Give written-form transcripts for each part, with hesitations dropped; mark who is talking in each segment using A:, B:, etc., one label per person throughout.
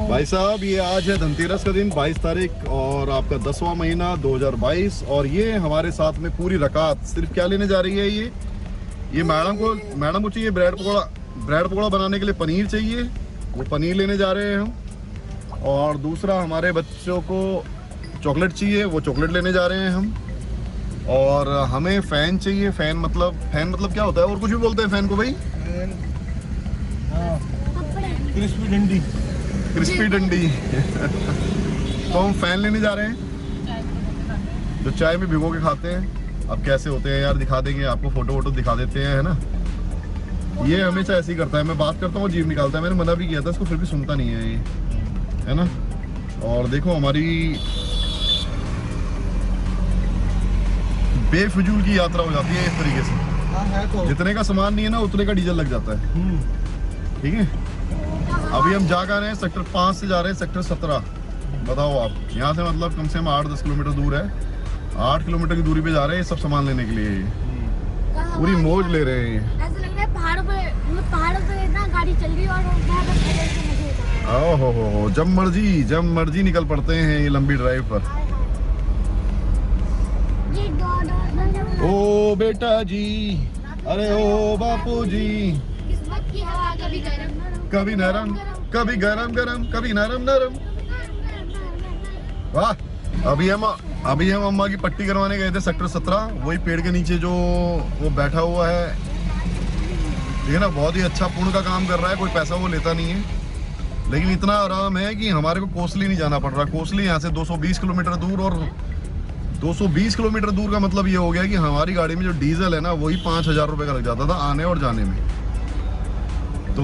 A: भाई साहब ये आज है धनतेरस का दिन 22 तारीख और आपका 10वां महीना 2022 और ये हमारे साथ में पूरी रकात सिर्फ क्या लेने जा रही है ये मैडम को चाहिए ब्रेड पकौड़ा बनाने के लिए पनीर चाहिए, वो पनीर लेने जा रहे हैं हम। और दूसरा हमारे बच्चों को चॉकलेट चाहिए, वो चॉकलेट लेने जा रहे हैं हम। और हमें फैन चाहिए, फैन मतलब क्या होता है और कुछ भी बोलते हैं फैन को भाई? क्रिस्पी डंडी तो हम फैन लेने जा रहे हैं जो चाय में भिगो के खाते हैं। अब कैसे होते हैं यार दिखा देंगे आपको, फोटो दिखा देते हैं, है ना। ये हमेशा ऐसे ही करता है, मैं बात करता हूँ जीभ निकालता है। मैंने मना भी किया था इसको, फिर भी सुनता नहीं है ये, है ना। और देखो हमारी बेफिजूल की यात्रा हो जाती है इस तरीके से। जितने का सामान नहीं है ना उतने का डीजल लग जाता है। ठीक है, अभी हम जा रहे हैं सेक्टर 5 से जा रहे हैं सेक्टर 17। बताओ आप, यहाँ से मतलब कम से कम 8-10 किलोमीटर दूर है। 8 किलोमीटर की दूरी पे जा रहे हैं सब सामान लेने के लिए। पूरी मौज ले रहे हैं।
B: ऐसा लग रहा है पहाड़ों पे इतना गाड़ी चल रही है और
A: ओहो, जब मर्जी निकल पड़ते हैं ये लंबी ड्राइव पर। ओ बेटा जी, अरे ओ बापू जी,
B: किस्मत की हवा
A: कभी नरम कभी गरम, कभी नरम। वाह। अभी हम अम्मा की पट्टी करवाने गए थे सेक्टर 17, वही पेड़ के नीचे जो वो बैठा हुआ है, ठीक है ना। बहुत ही अच्छा पुण्य का काम कर रहा है, कोई पैसा वो लेता नहीं है। लेकिन इतना आराम है कि हमारे को कोसली नहीं जाना पड़ रहा। कोसली यहाँ से 220 किलोमीटर दूर, और 220 किलोमीटर दूर का मतलब ये हो गया कि हमारी गाड़ी में जो डीजल है ना वही 5000 रुपये का लग जाता था आने और जाने में। तो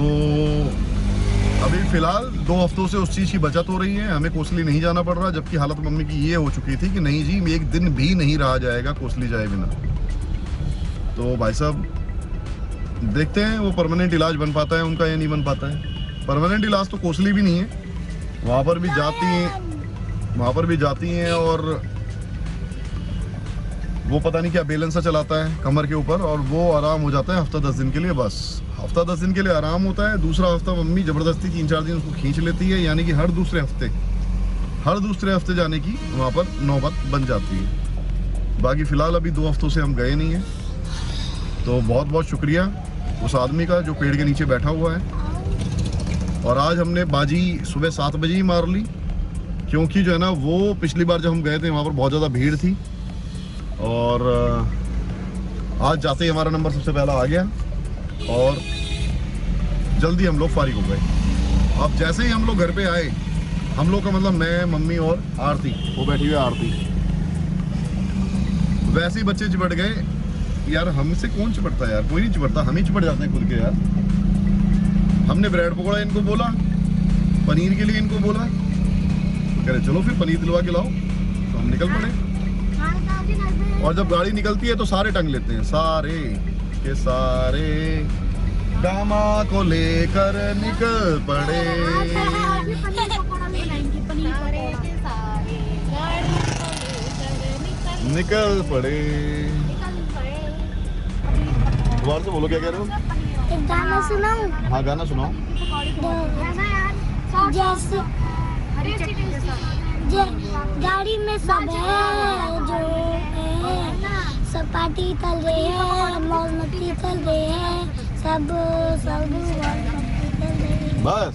A: अभी फिलहाल 2 हफ्तों से उस चीज़ की बचत हो रही है, हमें कोसली नहीं जाना पड़ रहा। जबकि हालत मम्मी की ये हो चुकी थी कि नहीं जी एक दिन भी नहीं रहा जाएगा कोसली जाए बिना। तो भाई साहब देखते हैं वो परमानेंट इलाज बन पाता है उनका या नहीं बन पाता है। परमानेंट इलाज तो कोसली भी नहीं है, वहाँ पर भी जाती हैं और वो पता नहीं क्या बेलन सा चलाता है कमर के ऊपर, और वो आराम हो जाता है हफ्ता 10 दिन के लिए। बस हफ्ता 10 दिन के लिए आराम होता है। दूसरा हफ्ता मम्मी जबरदस्ती 3-4 दिन उसको खींच लेती है, यानी कि हर दूसरे हफ्ते जाने की वहाँ पर नौबत बन जाती है। बाकी फ़िलहाल अभी 2 हफ्तों से हम गए नहीं हैं। तो बहुत बहुत शुक्रिया उस आदमी का जो पेड़ के नीचे बैठा हुआ है। और आज हमने बाजी सुबह 7 बजे ही मार ली, क्योंकि जो है ना वो पिछली बार जब हम गए थे वहाँ पर बहुत ज़्यादा भीड़ थी। और आज जाते ही हमारा नंबर सबसे पहला आ गया और जल्दी हम लोग फारिग हो गए। अब जैसे ही हम लोग घर पे आए, हम लोग का मतलब मैं, मम्मी और आरती, वो बैठी हुई आरती, वैसे ही बच्चे चिपट गए। यार हमसे कौन चिपटता है यार, कोई नहीं चिपटता, हम ही चिपट जाते हैं खुद के यार। हमने ब्रेड पकौड़ा इनको बोला, पनीर के लिए इनको बोला, तो कह रहे चलो फिर पनीर दिलवा के लाओ। तो हम निकल पड़े। और जब गाड़ी निकलती है तो सारे टंग लेते हैं, सारे के सारे दामा को लेकर निकल पड़े। निकल पड़े। दोबारा से बोलो, क्या कह रहे हो?
B: एक गाना सुनाऊं?
A: हाँ गाना सुनाओ।
B: जैसे गाड़ी में सब है जो है, सब पार्टी चल रही है, मौज मस्ती चल रही है, सब
A: बस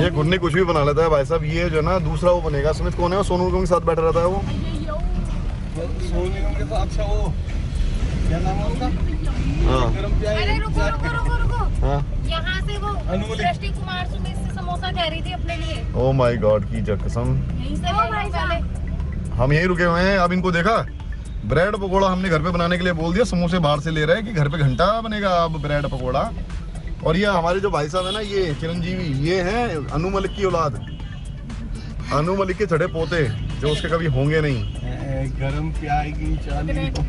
A: ये घुन्नी कुछ भी बना लेता है भाई साहब। ये जो है ना दूसरा वो बनेगा, सुमित कौन है वो, सोनू निगम के साथ बैठा रहता है वो। सोनू निगम के साथ, अच्छा वो क्या नाम है उसका? हाँ
C: अरे रुको
A: हाँ,
C: यहाँ से वो दृष्टि कुमार सुमित से समोसा कह रही थी अपने लिए।
A: ओ माय गॉड की कसम,
C: यहीं से पहले
A: हम यहीं रुके हुए हैं। अब इनको देखा, ब्रेड पकोड़ा हमने घर पे बनाने के लिए बोल दिया, समोसे बाहर से ले रहे हैं कि घर पे घंटा बनेगा अब ब्रेड पकोड़ा। और ये हमारे जो भाई साहब है ना, ये चिरंजीवी, ये हैं अनु मलिक की औलाद, अनु मलिक के छठे पोते, जो उसके कभी होंगे नहीं।
D: गरम प्याएगी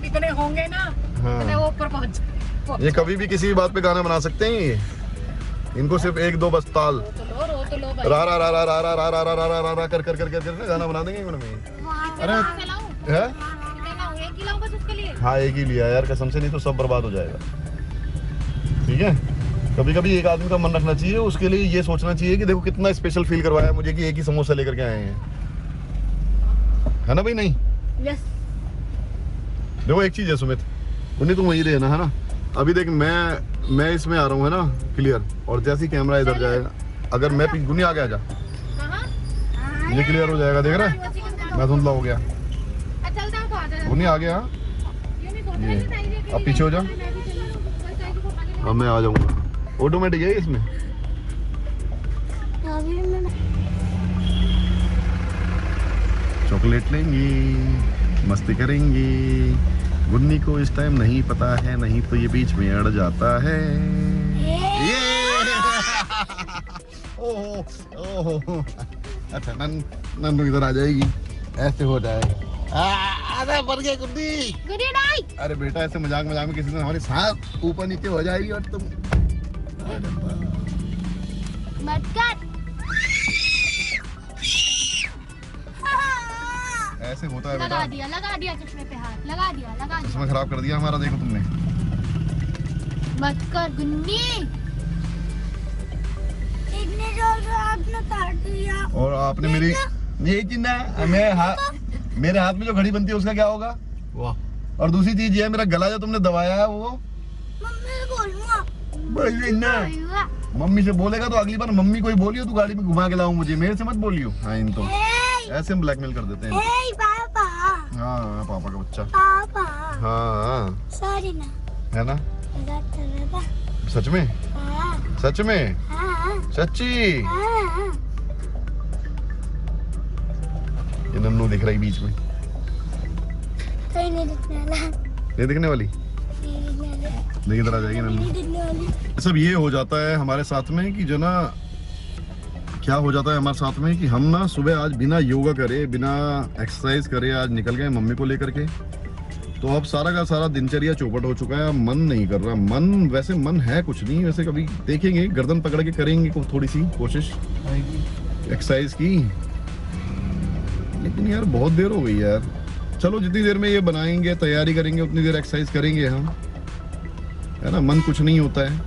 C: कितने होंगे ना,
A: हाँ।
C: वो ऊपर पहुंच।
A: ये कभी भी किसी भी बात पे गाना बना सकते हैं। ये इनको सिर्फ 1-2 बस ताल रा रा रा रा रा रा रा रा रा रा रा रा कर कर कर कर गाना बना देंगे इनमें। अरे है, हाँ एक ही लिया यार कसम से, नहीं तो सब बर्बाद हो जाएगा। ठीक है, कभी कभी एक आदमी का मन रखना चाहिए, उसके लिए ये सोचना चाहिए कि देखो कितना स्पेशल फील करवाया मुझे कि एक ही समोसा लेकर के आए हैं, है ना भाई? नहीं
B: यस।
A: देखो एक चीज है सुमित, उन्हें तुम वही रहना है ना। अभी देख मैं इसमें आ रहा हूँ है ना क्लियर, और जैसे ही कैमरा इधर जाएगा, अगर मैं गुन्नी आगे आ जा, ये क्लियर हो जाएगा, देख रहा है? मैं धुंधला हो गया, गुन्नी आ गया, ये अब पीछे हो जा, अब मैं आ जाऊंगा। ऑटोमेटिक है इसमें। चॉकलेट लेंगी, मस्ती करेंगी। गुन्नी को इस टाइम नहीं पता है, नहीं तो ये बीच में अड़ जाता है। ये ओहो ओहो, अच्छा नन्नू इधर आ जाएगी, ऐसे हो जाएगा। अरे मर गए गुड्डी। अरे बेटा ऐसे मजाक में किसी दिन हमारी सांस ऊपर नीचे हो जाएगी और तुम
B: मत कर।
A: ऐसे होता है बेटा।
B: लगा दिया चश्मे पे हाथ, लगा दिया।
A: चश्मा खराब कर दिया हमारा, देखो तुमने।
B: मत कर गुन्नी। इतने जोर से आपने काट दिया।
A: और आपने मेरी ये चिन्ह मेरे हाथ में जो घड़ी बनती है उसका क्या होगा? वाह। और दूसरी चीज ये है, मेरा गला जो तुमने दबाया है वो
B: मम्मी से बोलूंगा।
A: मम्मी से बोलेगा तो अगली बार मम्मी कोई बोलियो तो गाड़ी में घुमा के लाऊं मुझे, मेरे से मत बोलियो। हाँ इन तो ऐसे हम ब्लैकमेल कर देते हैं।
B: पापा।
A: हाँ पापा का बच्चा।
B: पापा।
A: हाँ
B: सॉरी ना।
A: है ना? सच में?
B: हाँ।
A: सच में?
B: हाँ।
A: सच्ची?
B: हाँ।
A: ये नन्नू दिख रही बीच में,
B: नहीं दिखने वाला।
A: नहीं दिखने वाली, लेकिन इधर आ जाएगी नन्नू। सब ये हो जाता है हमारे साथ में कि जो ना, क्या हो जाता है हमारे साथ में कि हम ना सुबह आज बिना योगा करे, बिना एक्सरसाइज करे आज निकल गए मम्मी को लेकर के, तो अब सारा का सारा दिनचर्या चौपट हो चुका है। मन नहीं कर रहा, मन वैसे मन है कुछ नहीं, वैसे कभी देखेंगे गर्दन पकड़ के करेंगे थोड़ी सी कोशिश एक्सरसाइज की, लेकिन यार बहुत देर हो गई यार। चलो जितनी देर में ये बनाएंगे, तैयारी करेंगे, उतनी देर एक्सरसाइज करेंगे हम, है ना? मन कुछ नहीं होता है।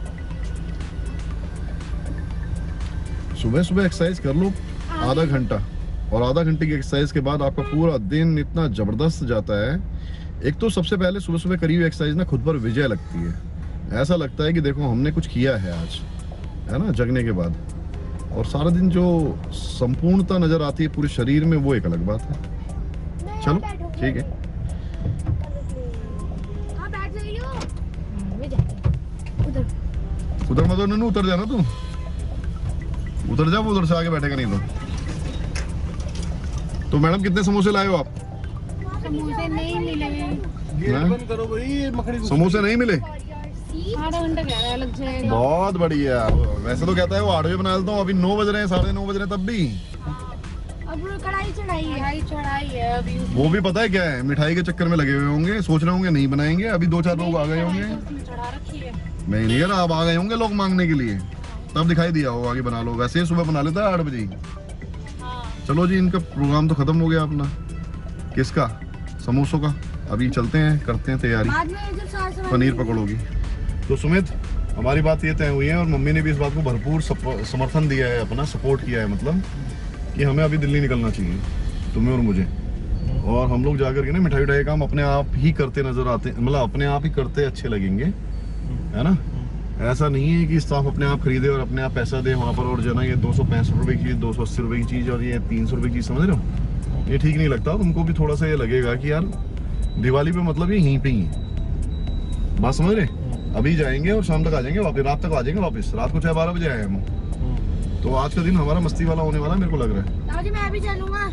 A: सुबह सुबह एक्सरसाइज कर लो आधा घंटा, और आधा घंटे की एक्सरसाइज के बाद आपका पूरा दिन इतना जबरदस्त जाता है। एक तो सबसे पहले सुबह सुबह करी हुई एक्सरसाइज ना खुद पर विजय लगती है। ऐसा लगता है कि देखो हमने कुछ किया है आज, है ना, जगने के बाद। और सारा दिन जो संपूर्णता नजर आती है पूरे शरीर में, वो एक अलग बात है। चलो ठीक है, उधर मत नन्नू, उतर जाना तू, उतर जा, वो उधर से आगे बैठेगा नहीं तो मैडम कितने समोसे लाए हो आप?
C: समोसे नहीं मिले।
D: बंद करो भाई, मकड़ी
A: समोसे नहीं मिले?
C: आधा घंटा कह रहा है, लग जाएगा।
A: बहुत बढ़िया। वैसे तो कहता है वो 8 बजे बना देता हूँ, अभी 9 बज रहे हैं, 9:30 बज रहे हैं तब भी।
C: अब कढ़ाई चढ़ाई है अभी।
A: वो भी पता है क्या है, मिठाई के चक्कर में लगे हुए होंगे, सोच रहे होंगे नहीं बनाएंगे। अभी 2-4 लोग आ गए होंगे।
C: चढ़ा रखी है।
A: मैं नहीं यार, अब आ गए होंगे लोग मांगने के लिए, तब दिखाई दिया होगा कि बना लो। वैसे सुबह बना लेता है 8 बजे। चलो जी, इनका प्रोग्राम तो खत्म हो गया अपना। किसका? समोसों का। अभी चलते हैं, करते हैं तैयारी, पनीर पकौड़ोगी। तो सुमित, हमारी बात ये तय हुई है और मम्मी ने भी इस बात को भरपूर समर्थन दिया है, अपना सपोर्ट किया है, मतलब कि हमें अभी दिल्ली निकलना चाहिए, तुम्हें और मुझे। और हम लोग जाकर के ना मिठाई उठाई काम अपने आप ही करते नजर आते, मतलब अपने आप ही करते अच्छे लगेंगे, है ना? ऐसा नहीं है कि स्टाफ अपने आप खरीदे और अपने आप पैसा दे वहाँ पर, और जो ना ये 265 रुपये की चीज़, 280 रुपये की चीज़ और ये 300 रुपये की चीज़, समझ रहे हो? ये ठीक नहीं लगता। तुमको भी थोड़ा सा ये लगेगा कि यार दिवाली पे मतलब ये यहीं पे ही है, बात समझ रहे? अभी जाएंगे और शाम तक आ जाएंगे वापस, रात तक आ जाएंगे वापस, रात को 12 बजे आए हम। तो आज का दिन हमारा मस्ती वाला होने वाला है, मेरे को लग रहा है।
C: दादी मैं भी चलूंगा,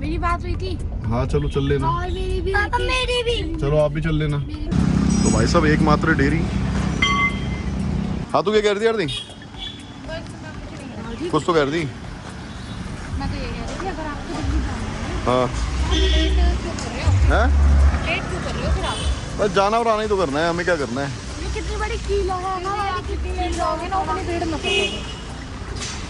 C: मेरी बात हुई थी।
A: हाँ चलो चल लेना।
C: और मेरी भी।
B: पापा मेरी भी।
A: चलो आप भी चल लेना। तो भाई साहब एकमात्र डेयरी। हाँ तू क्या कह रही थी यार? दी कुछ तो कह रही थी।
C: मैं तो ये कह रही थी, अगर आपको दिल्ली जाना
A: हाँ
C: है, लेट क्यों कर रहे हो?
A: हैं?
C: लेट क्यों कर रहे हो फिर आप?
A: बस जाना और आना ही तो करना है, हमें क्या करना है।
C: ये कितनी बड़ी कील है ना, आप कितनी लेट जाओगे ना, उतनी भीड़ में फंसोगे।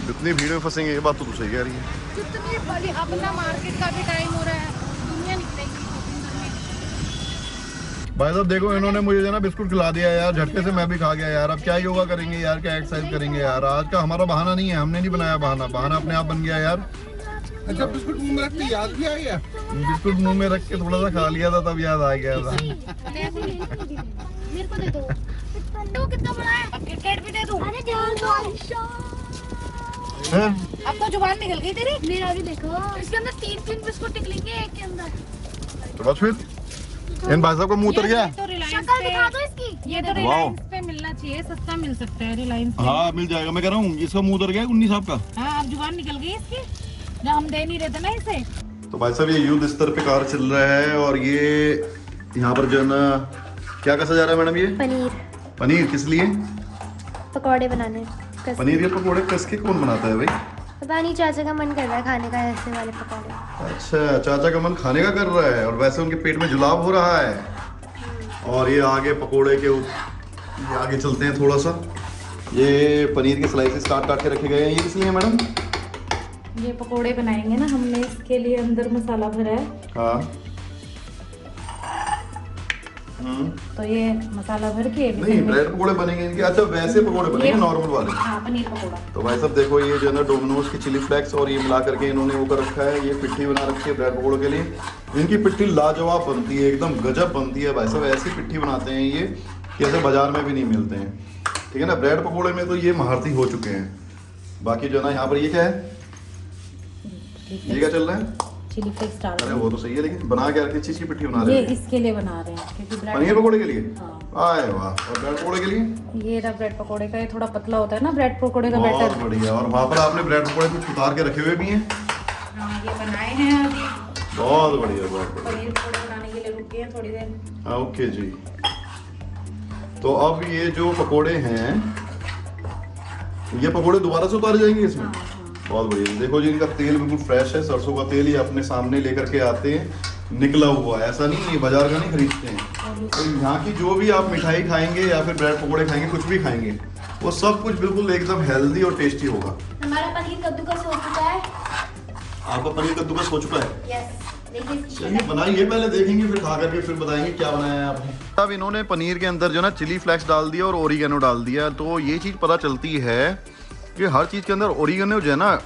A: जितनी भीड़ में फंसेंगे, ये बात तो तू सही कह रही है।
C: कितनी बड़ी, अपना मार्केट का भी टाइम हो रहा है, दुनिया निकलेगी शॉपिंग करने।
A: भाई साहब देखो, इन्होंने मुझे जो ना बिस्कुट खिला दिया यार, झटके से मैं भी खा गया यार। अब क्या योगा करेंगे यार, क्या एक्सरसाइज करेंगे यार। आज का हमारा बहाना नहीं है, हमने नहीं बनाया बहाना, बहाना अपने आप बन गया यार।
D: अच्छा बिस्कुट मुंह में रख के याद भी आ गया।
A: बिस्कुट मुंह में रख के थोड़ा सा खा लिया था, तब याद आ गया था।
B: मेरे को दे दो। तो कितना बड़ा है?
C: अब क्रिकेट भी दे दूं।
B: अरे ध्यान दो।
A: हैं?
C: अब तो जुबान निकल गई तेरी।
B: मेरा भी देखो, इसके अंदर 3 बिस्कुट निकलेंगे एक के अंदर।
A: तो बस फिर इन भाई साहब का मुंह उतर गया।
C: ये तो रिलायंस
B: शक्ल दिखा दो
C: पे,
B: इसकी।
C: ये तो रिलायंस पे मिलना चाहिए, सस्ता मिल सकता है रिलायंस पे।
A: हाँ मिल जाएगा, मैं कह रहा हूँ इसका मुंह उतर गया 19 साहब का।
C: हाँ अब जुबान निकल गई इसकी, जब हम दे नहीं रहे थे ना इसे।
A: तो भाई साहब ये युद्ध स्तर पे कार्य चल रहा है, और ये यहाँ पर जो है ना क्या कसा जा रहा है मैडम, ये
B: पनीर
A: पनीर किस लिए?
B: पकौड़े बनाने।
A: पनीर के पकौड़े कस के कौन बनाता है भाई?
B: पता नहीं, चाचा का मन कर रहा है खाने का ऐसे वाले पकौड़े।
A: अच्छा, चाचा का मन खाने का कर रहा है, और वैसे उनके पेट में जुलाब हो रहा है। और ये आगे पकोड़े के ये आगे चलते हैं थोड़ा सा। ये पनीर के स्लाइसेस काट काट के रखे गए हैं, ये किस लिए मैडम?
C: ये पकोड़े बनाएंगे ना हमने, इसके लिए अंदर मसाला भरा है।
A: हाँ
C: तो ये मसाला भर के
A: नहीं, ब्रेड पकोड़े बनेंगे इनके। अच्छा वैसे पकोड़े बनेंगे नॉर्मल वाले?
C: हाँ पनीर पकोड़ा।
A: तो भाई साहब देखो, ये जो है ना डोमिनोज की चिली फ्लेक्स और ये मिला करके इन्होंने वो कर रखा है। ये पिट्ठी बना रखी है ब्रेड पकोड़ों के लिए। इनकी पिट्ठी लाजवाब बनती है, एकदम गजब बनती है भाई साहब। ऐसी पिट्ठी बनाते हैं ये कि ऐसे बाजार में भी नहीं मिलते हैं, ठीक है ना। ब्रेड पकोड़े में तो ये महारथी हो चुके हैं। बाकी जो है ना यहाँ पर ये क्या है, ये क्या चल रहा है?
C: चिली फ्लेक्स डाल
A: अरे वो तो सही है, लेकिन बना क्या रखी चीज की पिट्ठी बना
C: ये
A: रहे हैं?
C: इसके लिए बना रहे हैं क्योंकि
A: पनीर पकोड़े के लिए?
C: हाँ।
A: आए वाह। और ब्रेड पकोड़े के लिए?
C: ये रहा ब्रेड पकोड़े का, ये थोड़ा पतला होता है ना ब्रेड पकोड़े का
A: बहुत
C: बैटर।
A: बढ़िया। और वहाँ पर आपने ब्रेड पकोड़े कुछ उतार के रखे हुए भी हैं?
C: हाँ ये बनाए हैं अभी,
A: बहुत बढ़िया, बहुत बढ़िया।
C: पनीर पकोड़े बनाने के लिए रुके हैं थोड़ी देर।
A: ओके जी। तो अब ये जो पकोड़े हैं, ये पकोड़े दोबारा से उतारे जाएंगे इसमें? बहुत बढ़िया। देखो जी, इनका तेल बिल्कुल फ्रेश है, सरसों का तेल। ये अपने सामने लेकर के आते हैं, निकला हुआ है, ऐसा नहीं ये बाजार का नहीं खरीदते हैं। तो यहाँ की जो भी आप मिठाई खाएंगे या फिर ब्रेड पकोड़े खाएंगे, कुछ भी खाएंगे, वो सब कुछ बिल्कुल एकदम हेल्दी और टेस्टी होगा।
B: हमारा पनीर कद्दूकस हो चुका है।
A: आपका पनीर कद्दूकस हो चुका है?
B: यस, देखिए
A: चलिए बनाइए, पहले देखेंगे, फिर खा करके फिर बताएंगे क्या बनाया है आपने। अब इन्होंने पनीर के अंदर जो ना चिली फ्लेक्स डाल दिया और ओरिगेनो डाल दिया। तो ये चीज़ पता चलती है कि हर चीज़ के अंदर ओरिगेनो जो है ना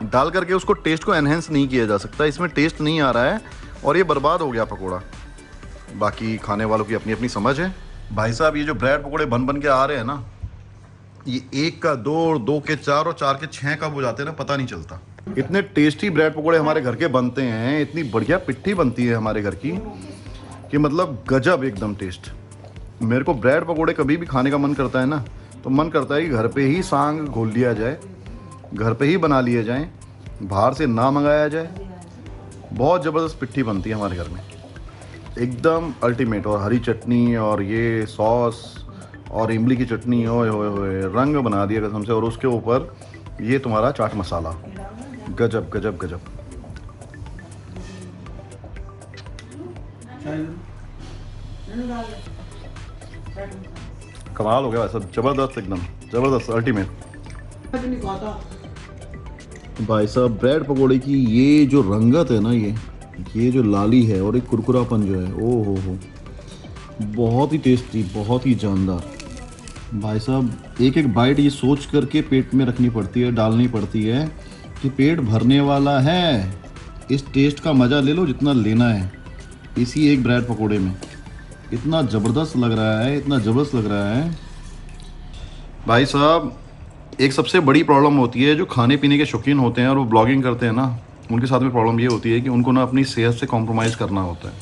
A: डाल करके उसको टेस्ट को एनहेंस नहीं किया जा सकता। इसमें टेस्ट नहीं आ रहा है और ये बर्बाद हो गया पकोड़ा। बाकी खाने वालों की अपनी अपनी समझ है। भाई साहब ये जो ब्रेड पकोड़े बन बन के आ रहे हैं ना, ये 1 का 2 और 2 के 4 और 4 के 6 कब हो जाते हैं ना, पता नहीं चलता। इतने टेस्टी ब्रेड पकोड़े हमारे घर के बनते हैं, इतनी बढ़िया पिट्ठी बनती है हमारे घर की कि मतलब गजब एकदम टेस्ट। मेरे को ब्रेड पकोड़े कभी भी खाने का मन करता है ना, तो मन करता है कि घर पे ही सांग घोल लिया जाए, घर पे ही बना लिए जाएं, बाहर से ना मंगाया जाए। बहुत ज़बरदस्त पिट्ठी बनती है हमारे घर में, एकदम अल्टीमेट। और हरी चटनी और ये सॉस और इमली की चटनी, ओए होए होए, रंग बना दिया कसम से। और उसके ऊपर ये तुम्हारा चाट मसाला, गजब गजब गजब। कमाल हो गया सब, जबरदस्त, एकदम जबरदस्त, अल्टीमेट। भाई साहब ब्रेड पकोड़े की ये जो रंगत है ना, ये जो लाली है और एक कुरकुरापन जो है, ओ हो, बहुत ही टेस्टी, बहुत ही जानदार। भाई साहब एक एक बाइट ये सोच करके पेट में रखनी पड़ती है, डालनी पड़ती है कि पेट भरने वाला है, इस टेस्ट का मज़ा ले लो जितना लेना है इसी एक ब्रेड पकोड़े में। इतना ज़बरदस्त लग रहा है, इतना ज़बरदस्त लग रहा है भाई साहब। एक सबसे बड़ी प्रॉब्लम होती है जो खाने पीने के शौकीन होते हैं और वो ब्लॉगिंग करते हैं ना, उनके साथ में प्रॉब्लम ये होती है कि उनको ना अपनी सेहत से कॉम्प्रोमाइज़ करना होता है।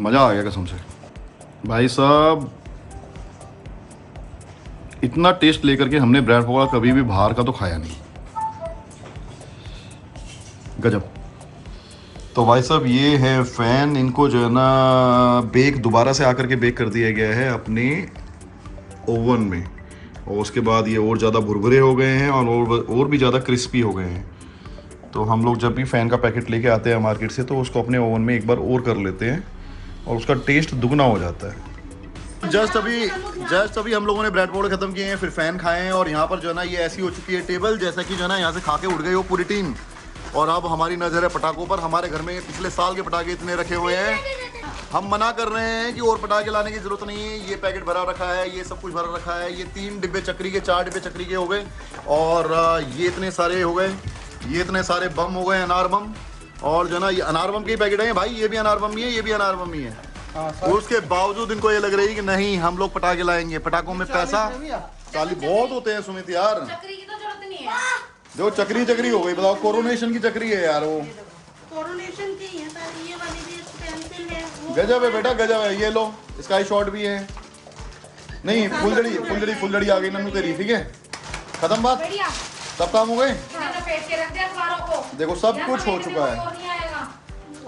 A: मज़ा आ गया कसम से भाई साहब। इतना टेस्ट लेकर के हमने ब्रेड पकोड़ा कभी भी बाहर का तो खाया नहीं, गजब। तो भाई साहब ये है फ़ैन, इनको जो है ना बेक दोबारा से आकर के बेक कर दिया गया है अपने ओवन में, और उसके बाद ये और ज़्यादा भुरभुरे हो गए हैं और भी ज़्यादा क्रिस्पी हो गए हैं। तो हम लोग जब भी फ़ैन का पैकेट लेके आते हैं मार्केट से, तो उसको अपने ओवन में एक बार और कर लेते हैं और उसका टेस्ट दुगना हो जाता है। जस्ट अभी हम लोगों ने ब्रेड पकोड़े ख़त्म किए हैं, फिर फ़ैन खाए हैं, और यहाँ पर जो है ना ये ऐसी हो चुकी है टेबल जैसा कि जो है ना यहाँ से खा के उड़ गई हो पूरी टीम। और अब हमारी नज़र है पटाखों पर। हमारे घर में पिछले साल के पटाखे इतने रखे हुए हैं, हम मना कर रहे हैं कि और पटाखे लाने की जरूरत नहीं है। ये पैकेट भरा रखा है, ये सब कुछ भरा रखा है। ये 3 डिब्बे चक्री के, 4 डिब्बे चक्री के हो गए, और ये इतने सारे हो गए, ये इतने सारे बम हो गए, अनार बम। और जो ना ये अनार बम के पैकेट है भाई, ये भी अनार बम ही है, ये भी अनार बम ही है। उसके बावजूद इनको ये लग रही है कि नहीं हम लोग पटाखे लाएंगे, पटाखों में पैसा चाली बहुत होते हैं सुमित यार।
C: चक्री की तो जरूरत नहीं है।
A: जो चक्री चक्री हो गई, बताओ कोरोनेशन की चक्री है यार वो।
E: कोरोनेशन की है सर, ये वाली भी पेंसिल है वो।
A: गजब है बेटा गजब है। ये लो स्काई शॉट भी है। नहीं फुलझड़ी आ गई नन्नू तेरी, ठीक है खत्म बात,
C: बढ़िया।
A: सब काम हो गए।
C: लपेट के रख दे अखबारों को।
A: देखो सब कुछ हो चुका है।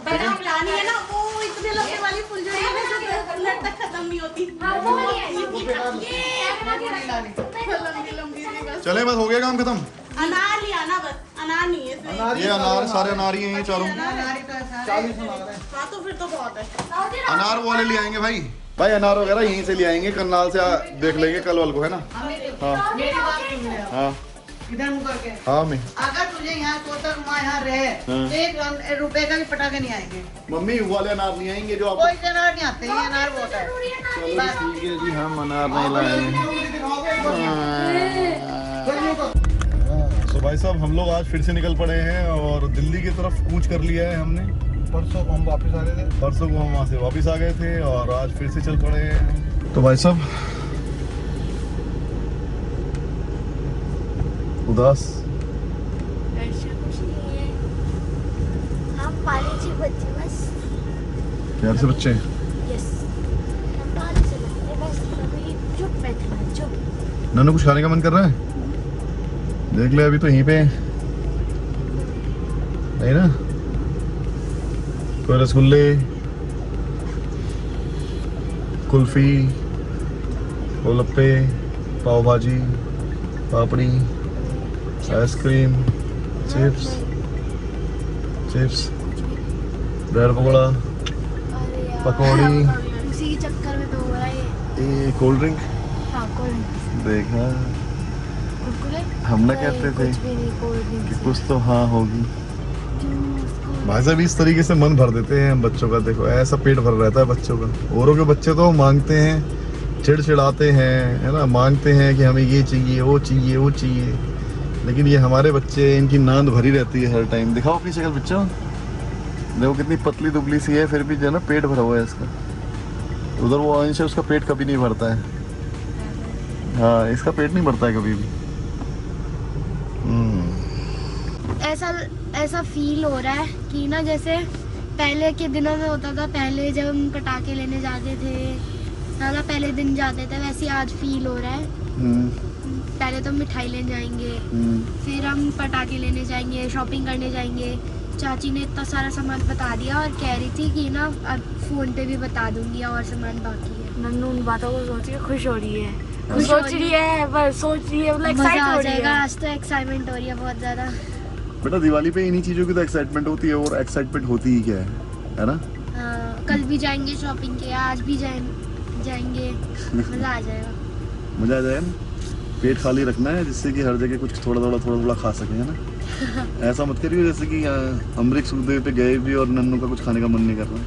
E: पहले हम लानी है ना, वो इतने लंबे वाली फुलझड़ी है जो मिनट तक खत्म नहीं होती।
C: हाँ, वो वाली है।
E: लंबी लंबी सी बस।
A: चले बस हो गया काम खत्म।
E: अनार लिया ना, बस अनार नहीं है इसमें।
A: ये अनार सारे अनार ही हैं ये चारों।
E: हाँ तो फिर तो बहुत है।
A: अनार वाले ले आएंगे भाई, भाई अनार वगैरह यहीं से ले आएंगे, करनाल से देख लेंगे कल वाल को, है ना। हाँ
F: मेरी बात सुन ले,
A: हाँ
F: इधर मुकर के।
A: हाँ मैं
F: अगर तुझे यहाँ कोतर माँ यहाँ रहे तो 1 रुपए का भी पटाखे नहीं आएंगे।
A: मम्मी वाले अनार नहीं आएंगे जो आपको।
F: कोई अनार नहीं आते, ये अनार बहुत है।
A: चलो ठीक है जी, हम अनार नहीं लाएंगे। तो भाई साहब हम लोग आज फिर से निकल पड़े हैं और दिल्ली की तरफ कूच कर लिया है हमने।
D: परसों को हम वापस आ गए थे।
A: परसों को हम वहाँ से वापस आ गए थे और आज फिर से चल पड़े हैं। तो भाई साहब उदास
B: ऐसा कुछ नहीं है, हम पाले से बच्चे बस।
A: प्यार से बच्चे
B: यस, हम पाले से बच्चे बस, अभी चुप बैठना चुप।
A: नन्नू कुछ खाने का मन कर रहा है, देख ले अभी तो यहीं पे नहीं ना। कोई रसगुल्ले, कुल्फी, गोलगप्पे, पाव भाजी, पापड़ी, आइसक्रीम, चिप्स, ब्रेड पकौड़ा, पकौड़ी,
B: उसी के चक्कर में तो हो रहा है
A: ये कोल्ड ड्रिंक।
B: हाँ कोल्ड
A: देखा
B: कुरकुरे
A: हम ना कहते थे
B: कुछ भी नहीं, कोल्ड ड्रिंक
A: कि कुछ तो हाँ होगी। भाई साहब इस तरीके से मन भर देते हैं हम बच्चों का। देखो ऐसा पेट भर रहता है बच्चों का। औरों के बच्चे तो मांगते हैं, चिड़चिड़ाते हैं, है ना, मांगते हैं कि हमें ये चाहिए वो चाहिए वो चाहिए, लेकिन ये हमारे बच्चे, इनकी नांद भरी रहती है हर टाइम। दिखाओ अपनी शक्ल बच्चों, देखो कितनी पतली दुबली सी है, फिर भी जो है ना पेट भरा हुआ है इसका। उधर वो अंश है, उसका पेट कभी नहीं भरता है। हाँ इसका पेट नहीं भरता है कभी भी।
B: ऐसा फील हो रहा है कि ना जैसे पहले के दिनों में होता था, पहले जब हम पटाखे लेने जाते थे ना, पहले दिन जाते थे, वैसे आज फील हो रहा है। पहले तो मिठाई लेने जाएंगे, फिर हम पटाखे लेने जाएंगे, शॉपिंग करने जाएंगे। चाची ने इतना सारा सामान बता दिया और कह रही थी कि ना अब फोन पे भी बता दूंगी और सामान बाकी है।
G: नन्नू उन बातों को सोच के खुश हो रही है, सोच रही है पर सोच रही है, मतलब
B: मजा
G: एक्साइट
B: आ
G: हो रही
B: जाएगा।
G: है।
B: आज तो एक्साइटमेंट हो रही है बहुत ज्यादा।
A: बेटा दिवाली पे इन्हीं चीजों की तो एक्साइटमेंट होती है, और एक्साइटमेंट होती ही क्या है ना।
B: कल भी जाएंगे शॉपिंग के, आज भी जाएंगे मजा आ जाएगा।
A: मजा आ जाएगा ना। पेट खाली रखना है जिससे कि हर जगह कुछ थोड़ा थोड़ा खा सके, है ना। ऐसा मत करिए जैसे कि अमृत सुखदेव पे गए भी और नन्नू का कुछ खाने का मन नहीं कर रहा।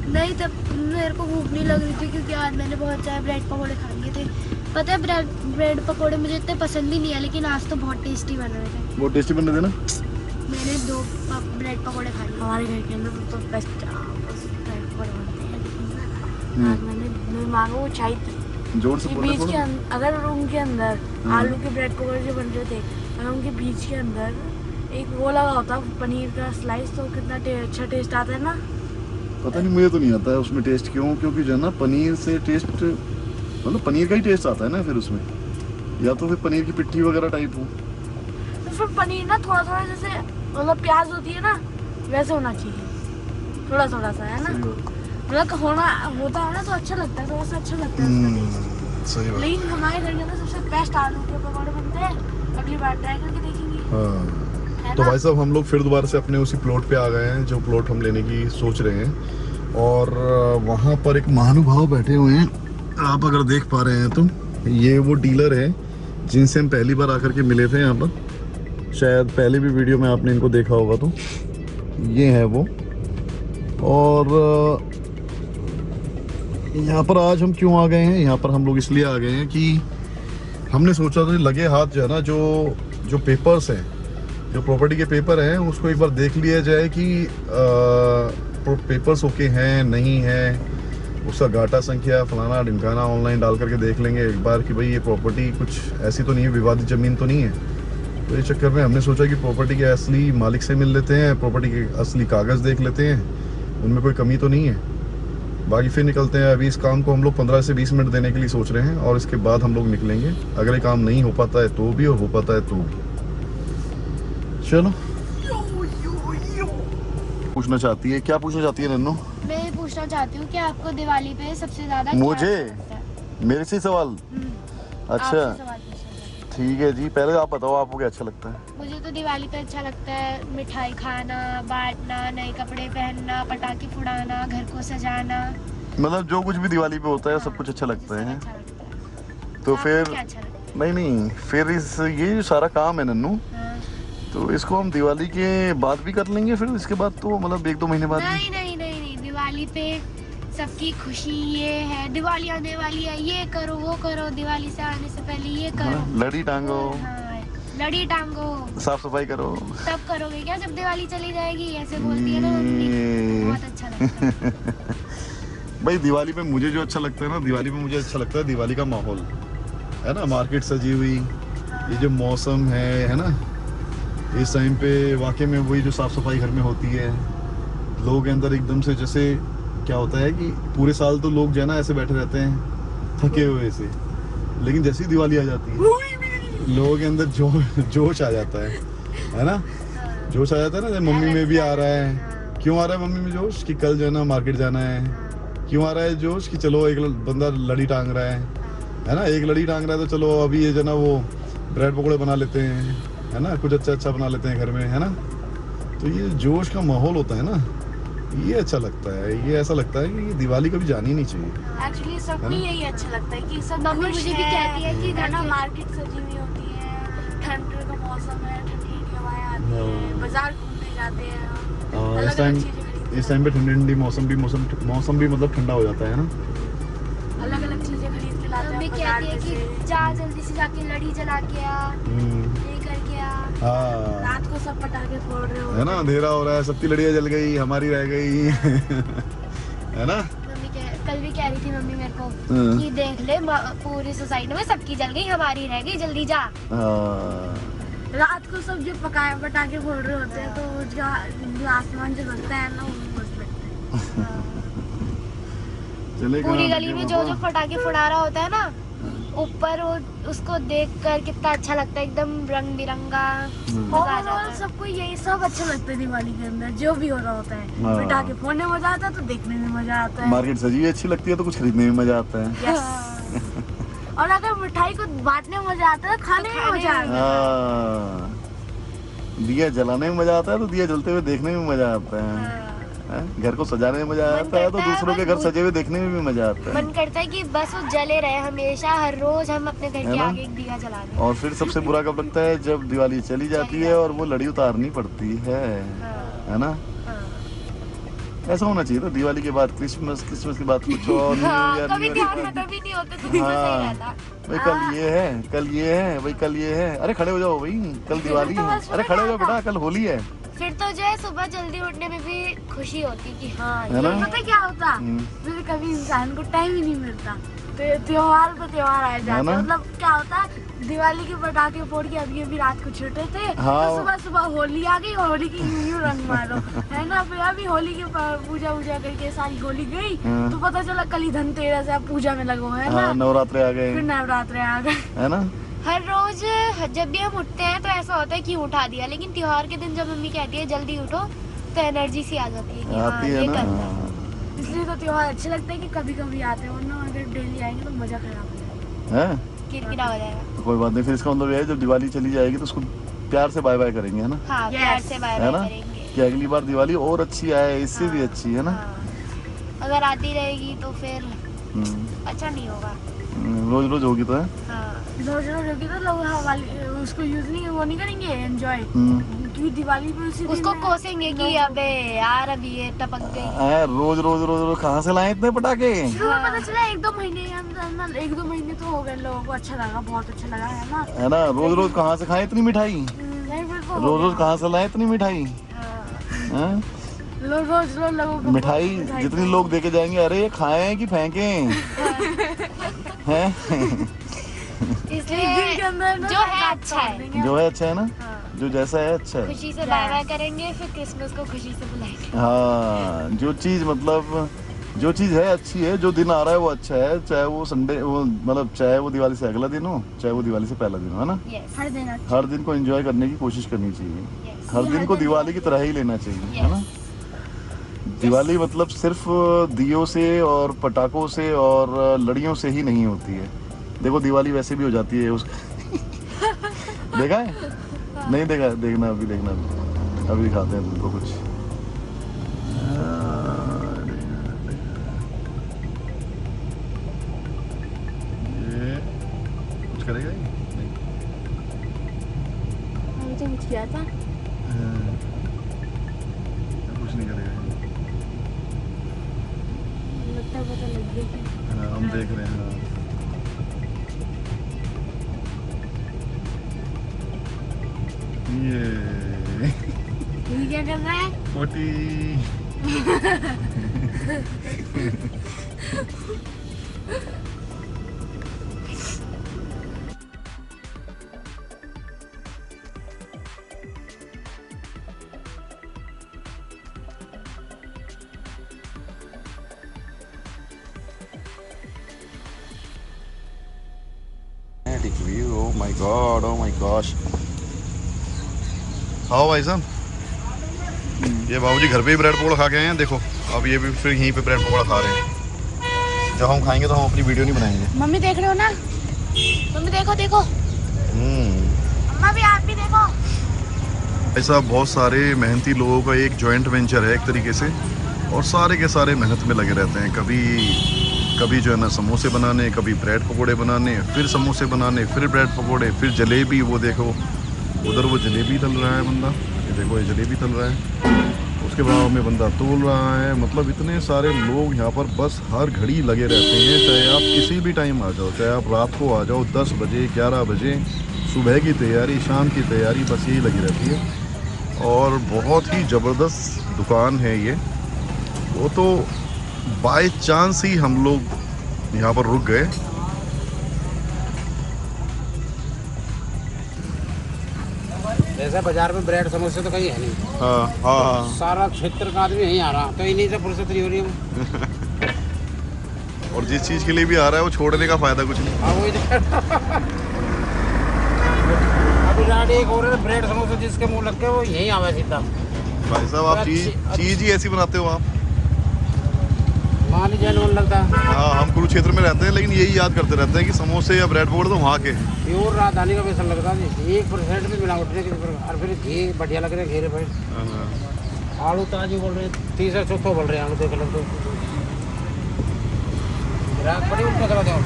B: नहीं, तब मेरे को भूख नहीं लग रही थी क्योंकि आज मैंने बहुत सारे ब्रेड पकौड़े खा लिए थे। पता है ब्रेड पकौड़े मुझे इतने पसंद ही नहीं है, लेकिन आज तो बहुत टेस्टी बन रहे थे।
A: बहुत टेस्टी बन रहे थे ना।
B: मैंने 2 ब्रेड पकौड़े खा लिए।
G: हमारे घर के अंदर तो बेस्ट ब्रेड पकौड़े बनते हैं, लेकिन आज मैंने मांगा वो चाहिए
A: जोर से
G: कि
A: बोलना
G: बीच के
A: थोड़ा।
G: अगर उनके अंदर आलू के ब्रेड पकौड़े जो बन रहे थे, अगर उनके बीच के अंदर एक वो लगा होता पनीर का स्लाइस, तो कितना अच्छा टेस्ट आता है ना।
A: पता नहीं, मुझे तो नहीं आता है उसमें टेस्ट। क्यों? क्योंकि जो है ना पनीर से टेस्ट, मतलब पनीर का ही टेस्ट आता है ना फिर उसमें, या तो फिर पनीर की पिट्ठी वगैरह टाइप हो।
G: तो फिर पनीर ना थोड़ा थोड़ा जैसे मतलब प्याज होती है ना, वैसे होना चाहिए, थोड़ा थोड़ा सा, है ना। मतलब होता है ना तो अच्छा लगता है, थोड़ा सा अच्छा लगता है उसका टेस्ट।
A: सही बात।
G: लेकिन हमारे घर के अंदर सबसे बेस्ट आलू के पकौड़े बनते हैं। अगली बार ट्राई करके देखेंगे।
A: हाँ तो भाई साहब हम लोग फिर दोबारा से अपने उसी प्लॉट पे आ गए हैं जो प्लॉट हम लेने की सोच रहे हैं, और वहाँ पर एक महानुभाव बैठे हुए हैं, आप अगर देख पा रहे हैं तो। ये वो डीलर है जिनसे हम पहली बार आकर के मिले थे यहाँ पर शायद पहले भी वीडियो में आपने इनको देखा होगा। तो ये है वो। और यहाँ पर आज हम क्यों आ गए हैं, यहाँ पर हम लोग इसलिए आ गए हैं कि हमने सोचा था लगे हाथ जो है ना, जो पेपर्स हैं, जो प्रॉपर्टी के पेपर हैं, उसको एक बार देख लिया जाए कि पेपर्स ओके हैं नहीं हैं, उसका गाटा संख्या फलाना ढिमकाना ऑनलाइन डाल करके देख लेंगे एक बार कि भाई ये प्रॉपर्टी कुछ ऐसी तो नहीं है, विवादित ज़मीन तो नहीं है। तो इस चक्कर में हमने सोचा कि प्रॉपर्टी के असली मालिक से मिल लेते हैं, प्रॉपर्टी के असली कागज़ देख लेते हैं, उनमें कोई कमी तो नहीं है। बाकी फिर निकलते हैं। अभी इस काम को हम लोग 15 से 20 मिनट देने के लिए सोच रहे हैं और इसके बाद हम लोग निकलेंगे। अगर ये काम नहीं हो पाता है तो भी, और हो पाता है तो भी। चलो। पूछना चाहती है, क्या पूछना चाहती है नन्नू?
B: मैं ये पूछना चाहती हूँ कि आपको दिवाली पे सबसे ज्यादा
A: मुझे
B: क्या अच्छा लगता है?
A: मेरे से सवाल? अच्छा
B: आपसे सवाल पूछना चाहती हूँ।
A: ठीक है जी, पहले आप बताओ आपको क्या अच्छा लगता है?
B: मुझे तो दिवाली पे अच्छा लगता है मिठाई खाना, बांटना, नए कपड़े पहनना, पटाखे फुड़ाना, घर को सजाना।
A: मतलब जो कुछ भी दिवाली पे होता है सब कुछ अच्छा लगता है।
B: अच्छा लगता है।
A: तो
B: आपको
A: फिर
B: क्या अच्छा लगता है?
A: नहीं फिर ये जो सारा काम है नन्नू,
B: हाँ।
A: तो इसको हम दिवाली के बाद भी कर लेंगे। फिर इसके बाद तो मतलब 1-2 महीने बाद भी।
B: नहीं, दिवाली पे सबकी खुशी ये है, दिवाली आने वाली है, ये करो वो करो, दिवाली से आने से पहले ये करो।
A: हाँ, लड़ी टांगो।
B: हाँ, लड़ी टांगो,
A: साफ सफाई करो।
B: तब करोगे क्या जब दिवाली चली जाएगी? ऐसे बोलती है ना मम्मी, बहुत अच्छा लगता है।
A: भाई दिवाली पे मुझे जो अच्छा लगता है ना, दिवाली पे मुझे अच्छा लगता है दिवाली का माहौल है ना, मार्केट सजी हुई, ये जो मौसम है ना, इस टाइम पे वाकई में वही जो साफ सफाई घर में होती है, लोग के अंदर एकदम से, जैसे क्या होता है कि पूरे साल तो लोग जो है ना ऐसे बैठे रहते हैं थके हुए से, लेकिन जैसे ही दिवाली आ जाती है लोगों के अंदर जोश आ जाता है ना, जोश आ जाता है ना। जैसे मम्मी में भी आ रहा है। क्यों आ रहा है मम्मी में जोश? कि कल जो है ना मार्केट जाना है। क्यों आ रहा है जोश? कि चलो एक बंदा लड़ी टांग रहा है ना, एक लड़ी टांग रहा है तो चलो अभी ये जो ना वो ब्रेड पकौड़े बना लेते हैं, है ना, कुछ अच्छा बना लेते हैं घर में, है ना। तो ये जोश का माहौल होता है ना, ये अच्छा लगता है। ये ऐसा लगता है कि ये दिवाली कभी जानी नहीं चाहिए।
G: एक्चुअली सबको यही अच्छा लगता है कि सब
B: मम्मी मुझे भी कहती है कि
G: है ना, मार्केट सजी हुई होती है, ठंड का मौसम है, ठंडी हवाएं आती है, बाजार घूमने जाते हैं।
A: इस टाइम पे ठंडी मौसम भी मतलब ठंडा हो जाता है ना,
G: अलग अलग चीजें खरीद के लाते हैं।
B: मम्मी कहती है कि जा जल्दी से जाके लड़ी जला के आ, ये करके आ।
A: हाँ
G: रात को सब पटाखे फोड़ रहे हो
A: है ना, अंधेरा हो रहा है, सबकी लड़ियाँ जल गई, हमारी रह गई है ना।
B: कल भी कह रही थी मम्मी मेरे को कि देख ले पूरी सोसाइटी में सबकी जल गई, हमारी रह गई, जल्दी जा।
G: रात को सब जो पटाखे फोड़ रहे होते हैं तो जो आसमान जो लगता है ना वो मस्त लगता है।
B: पूरी गली में जो पटाखे फुड़ा रहा होता है ना ऊपर, उसको देखकर कितना अच्छा लगता है, एकदम रंग बिरंगा।
G: ओवरऑल सबको यही सब अच्छा लगता है दिवाली के अंदर, जो भी हो रहा होता है। पटाखे फोड़ने में मजा आता है तो देखने में मजा आता है।
A: मार्केट सजी हुई अच्छी लगती है तो कुछ खरीदने में मजा आता है।
G: और अगर मिठाई को बांटने में मजा आता है, खाने में मजा आता है।
A: दिया जलाने में मजा आता है तो दिया जलते हुए देखने में मजा आता है। घर को सजाने में मजा आता है तो दूसरों के घर सजे हुए देखने में भी मजा आता है।
B: मन करता है कि बस वो जले रहे हमेशा, हर रोज हम अपने घर के आगे एक दिया जला दें।
A: और फिर सबसे बुरा कब लगता है? जब दिवाली चली जाती है और वो लड़ी उतारनी पड़ती है ना। ऐसा होना चाहिए। तो दिवाली के बाद क्रिसमस के बाद कुछ और,
B: कभी ध्यान में कभी नहीं होते तो सही रहता।
A: भाई कल ये है भाई, कल ये है। अरे खड़े हो जाओ भाई, कल दिवाली है। अरे खड़े हो जाओ बेटा, कल होली है।
B: फिर तो जो है सुबह जल्दी उठने में भी खुशी होती कि हाँ
G: पता क्या होता, फिर कभी इंसान को टाइम ही नहीं मिलता, तो त्योहार पे त्योहार आ जाता। मतलब क्या होता, दिवाली के पटाखे फोड़ के अभी रात को छूटे थे तो सुबह होली आ गई, होली की यूं रंग मारो है ना। फिर अभी होली की पूजा करके सारी होली गई तो पता चला कल ही धनतेरस है, पूजा में लगो है ना,
A: नवरात्रे आ गए,
G: फिर नवरात्रे आ गए है ना।
B: हर रोज जब भी हम उठते हैं तो ऐसा होता है कि उठा दिया, लेकिन त्योहार के दिन जब मम्मी कहती है जल्दी उठो तो एनर्जी सी आ जाती है कि हाँ, ये करना है।
G: इसलिए तो त्योहार अच्छे लगते हैं कि कभी कभी आते हैं, वरना अगर डेली आएंगे तो मजा खराब हो जाएगा,
B: किरकिरा हो जाएगा।
A: कोई बात नहीं, फिर इसका मतलब ये है जब दिवाली चली जाएगी तो उसको प्यार से बाय बाय करेंगे, है ना।
B: हाँ, प्यार से बाय बाय करेंगे
A: कि अगली बार दिवाली और अच्छी आए, इससे भी अच्छी, है ना।
B: अगर आती रहेगी तो फिर अच्छा नहीं होगा।
A: रोज रोज होगी तो है,
G: रोज रोज होगी तो लोग उसको यूज नहीं वो नहीं करेंगे एंजॉय, क्योंकि दिवाली पे उसी
B: उसको कोसेंगे कि अबे यार अभी ये टपक गई।
A: रोज रोज रोज रोज कहाँ से लाए इतने पटाखे?
G: शुरू में पता चला 1-2 महीने के अंदर 1-2 महीने तो हो गए, लोगों को अच्छा लगा, बहुत अच्छा लगा है ना।
A: रोज रोज कहाँ से खाए इतनी मिठाई?
G: नहीं फिर तो
A: रोज रोज कहाँ से लाए इतनी मिठाई?
G: रोज लोगों को
A: मिठाई जितनी लोग देके जाएंगे, अरे ये खाएं कि फेंकें? हैं?
B: इसलिए
G: के अंदर ना
B: जो है अच्छा है,
A: जो है अच्छा है ना, जो जैसा है अच्छा है।
B: खुशी से बाय बाय करेंगे, फिर क्रिसमस को खुशी से बुलाएंगे।
A: हाँ, जो चीज मतलब जो चीज है अच्छी है, जो दिन आ रहा है वो अच्छा है, चाहे वो संडे वो मतलब चाहे वो दिवाली से अगला दिन हो, चाहे वो दिवाली से पहला दिन हो, है ना।
B: हर दिन
A: हर दिन को एंजॉय करने की कोशिश करनी चाहिए, हर दिन को दिवाली की तरह ही लेना चाहिए, है ना। दिवाली मतलब सिर्फ दियों से और पटाखों से और लड़ियों से ही नहीं होती है। देखो दिवाली वैसे भी हो जाती है उस देखा है? नहीं देखा? देखना अभी, देखना अभी दिखाते हैं तुमको कुछ। ये कुछ करेगा ये? नहीं।
G: मुझे कुछ किया था,
A: कुछ नहीं करेगा ये।
G: लगता है पता लग गया।
A: हम देख रहे हैं। ये
G: क्या कर रहा है?
A: 40 view. Oh my god, oh my gosh. आओ भाई साहब, ये बाबूजी घर पे ही ब्रेड पकौड़ा खा के आए हैं। देखो अब ये भी फिर यहीं पे ब्रेड पकौड़ा खा रहे हैं। जब हम खाएंगे तो हम अपनी वीडियो नहीं बनाएंगे।
G: मम्मी देख रहे हो ना? मम्मी देखो देखो। अम्मा भी, आप भी देखो।
A: ऐसा बहुत सारे मेहनती लोगों का एक जॉइंट वेंचर है एक तरीके से, और सारे के सारे मेहनत में लगे रहते हैं। कभी जो है ना समोसे बनाने, कभी ब्रेड पकोड़े बनाने, फिर समोसे बनाने, फिर ब्रेड पकोड़े, फिर जलेबी। वो देखो उधर वो जलेबी तल रहा है बंदा, ये देखो ये जलेबी तल रहा है, उसके बाद में बंदा तोल रहा है। मतलब इतने सारे लोग यहाँ पर बस हर घड़ी लगे रहते हैं। चाहे आप किसी भी टाइम आ जाओ, चाहे आप रात को आ जाओ 10 बजे 11 बजे, सुबह की तैयारी, शाम की तैयारी, बस यही लगी रहती है। और बहुत ही ज़बरदस्त दुकान है ये। वो तो बाय चांस ही हम लोग यहाँ पर रुक गए।
D: जैसे बाजार में ब्रेड समोसे तो कहीं है नहीं।
A: हाँ हाँ हाँ।
D: सारा क्षेत्र का आदमी यहीं आ रहा, तो इन्हीं से फुर्सत नहीं हो रही है।
A: और जिस चीज़ के लिए भी आ रहा है वो छोड़ने का फायदा कुछ नहीं।
D: हाँ वही अभी रात एक और ब्रेड समोसे जिसके मुंह लग गए वो यहीं आवे सीधा।
A: भाई साहब आप चीज़ ही ऐसी बनाते हो आप।
D: वहाँ नहीं जाने मन लगता।
A: हाँ हम कुरुक्षेत्र में रहते हैं, लेकिन यही याद करते रहते हैं कि समोसे या ब्रेड पकौड़े तो वहाँ के।
D: प्योर राजधानी का बेसन लगता है, 1% भी मिलावट नहीं किसी प्रकार। और फिर घी बढ़िया लग रहे हैं, घेरे भाई। आलू ताजी बोल रहे हैं, 30 और 34 बोल रहे हैं आलू, देख लो तो ग्राहक बड़ी उल्टा करा दो।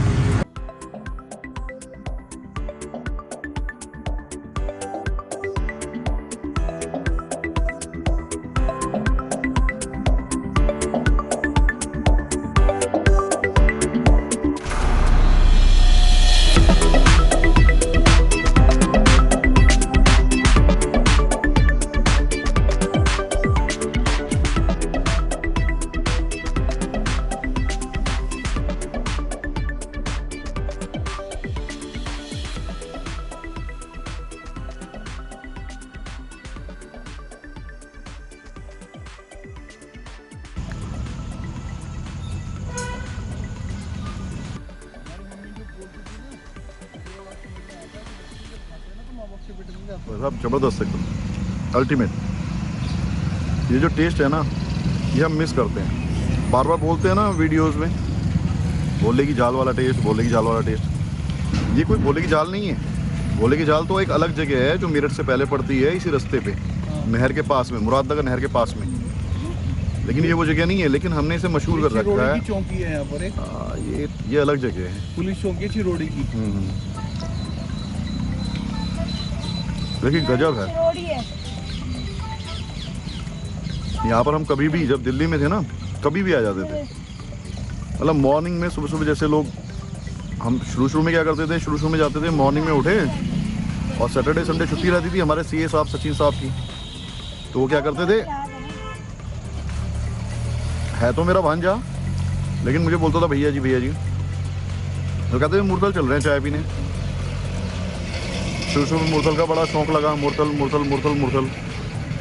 D: साहब ज़बरदस्त एकदम अल्टीमेट। ये जो टेस्ट है ना, ये हम मिस करते हैं। बार बार बोलते हैं ना वीडियोस में, भोले की जाल वाला टेस्ट, भोले की जाल वाला टेस्ट। ये कोई भोले की जाल नहीं है। भोले की जाल तो एक अलग जगह है जो मेरठ से पहले पड़ती है, इसी रास्ते पे, नहर के पास में, मुरादनगर नहर के पास में। लेकिन ये वो जगह नहीं है, लेकिन हमने इसे मशहूर कर रखा है। चौकी है यहाँ पर एक,
A: ये अलग जगह है,
D: पुलिस चौकी है चिरोड़ी की। देखिए गजब है।
G: रोड़ी है।
D: यहाँ पर हम कभी भी जब दिल्ली में थे ना, कभी भी आ जाते थे। मतलब मॉर्निंग में सुबह सुबह जैसे लोग, हम शुरू में क्या करते थे, शुरू में जाते थे मॉर्निंग में उठे और सैटरडे संडे छुट्टी रहती थी हमारे सीए साहब सचिन साहब की। तो वो क्या करते थे, है तो मेरा भांजा लेकिन मुझे बोलता था भैया जी भैया जी। तो कहते थे मुरतल चल रहे हैं चाय पीने। शुरू में मुरतल का बड़ा शौक लगा, मुरतल मुरतल मुरतल मुरतल।